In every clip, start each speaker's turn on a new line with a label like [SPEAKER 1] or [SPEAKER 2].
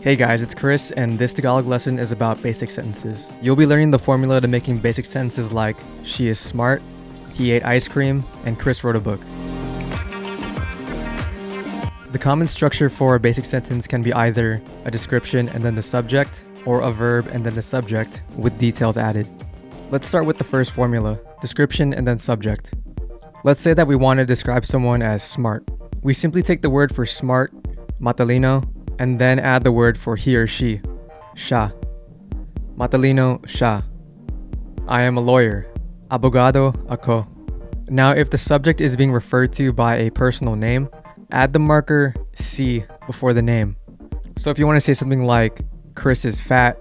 [SPEAKER 1] Hey guys, it's Chris, and this Tagalog lesson is about basic sentences. You'll be learning the formula to making basic sentences like she is smart, he ate ice cream, and Chris wrote a book. The common structure for a basic sentence can be either a description and then the subject, or a verb and then the subject with details added. Let's start with the first formula, description and then subject. Let's say that we want to describe someone as smart. We simply take the word for smart, Matalino, and then add the word for he or she, siya. Matalino, siya. I am a lawyer, abogado ako. Now, if the subject is being referred to by a personal name, add the marker si before the name. So if you want to say something like Chris is fat,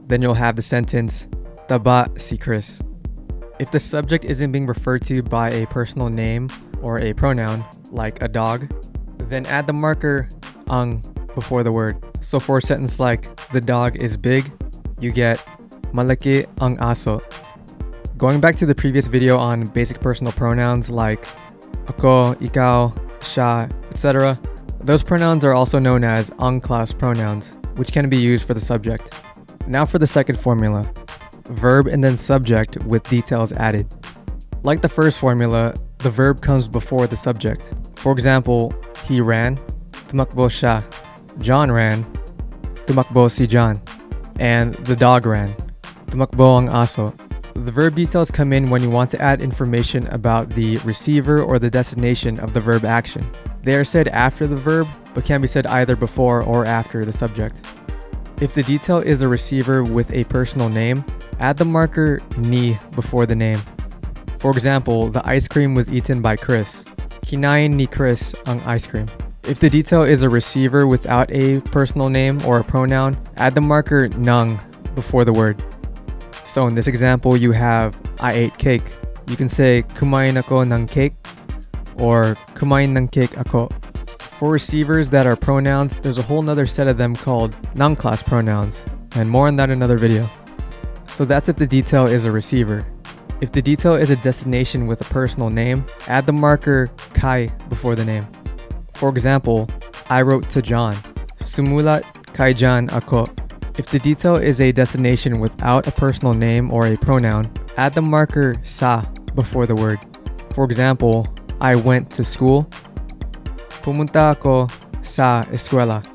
[SPEAKER 1] then you'll have the sentence taba si Chris. If the subject isn't being referred to by a personal name or a pronoun, like a dog, then add the marker ang before the word. So for a sentence like the dog is big, you get malaki ang aso. Going back to the previous video on basic personal pronouns like ako, ikaw, siya, etc., those pronouns are also known as ang class pronouns, which can be used for the subject. Now for the second formula, verb and then subject with details added. Like the first formula, the verb comes before the subject. For example, he ran, tumakbo siya. John ran, tumakbo si John. And the dog ran, tumakbo ang aso. The verb details come in when you want to add information about the receiver or the destination of the verb action. They are said after the verb, but can be said either before or after the subject. If the detail is a receiver with a personal name, add the marker ni before the name. For example, the ice cream was eaten by Chris. Kinain ni Chris ang ice cream. If the detail is a receiver without a personal name or a pronoun, add the marker nang before the word. So in this example, you have I ate cake. You can say kumain ako ng cake or kumain ng cake ako. For receivers that are pronouns, there's a whole nother set of them called non-class pronouns, and more on that in another video. So that's if the detail is a receiver. If the detail is a destination with a personal name, add the marker kay before the name. For example, I wrote to John, Sumulat kay John ako. If the detail is a destination without a personal name or a pronoun, add the marker sa before the word. For example, I went to school. Pumunta ako sa escuela.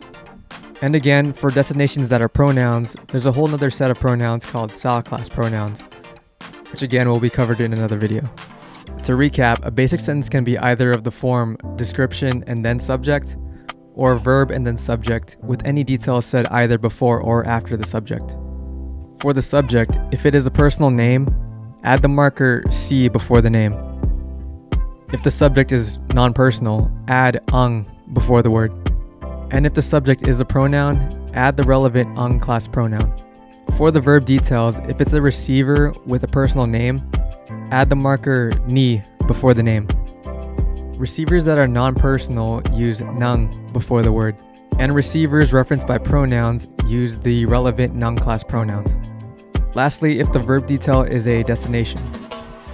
[SPEAKER 1] And again, for destinations that are pronouns, there's a whole other set of pronouns called sa class pronouns, which again will be covered in another video. To recap, a basic sentence can be either of the form description and then subject, or verb and then subject, with any details said either before or after the subject. For the subject, if it is a personal name, add the marker si before the name. If the subject is non-personal, add ang before the word. And if the subject is a pronoun, add the relevant ang class pronoun. For the verb details, if it's a receiver with a personal name, add the marker ni before the name. Receivers that are non-personal use nang before the word. And receivers referenced by pronouns use the relevant non-class pronouns. Lastly, if the verb detail is a destination.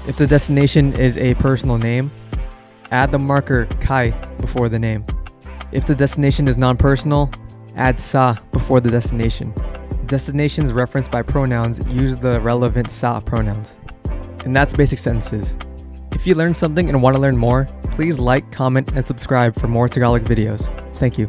[SPEAKER 1] If the destination is a personal name, add the marker kay before the name. If the destination is non-personal, add sa before the destination. Destinations referenced by pronouns use the relevant sa pronouns. And that's basic sentences. If you learned something and want to learn more, please like, comment, and subscribe for more Tagalog videos. Thank you.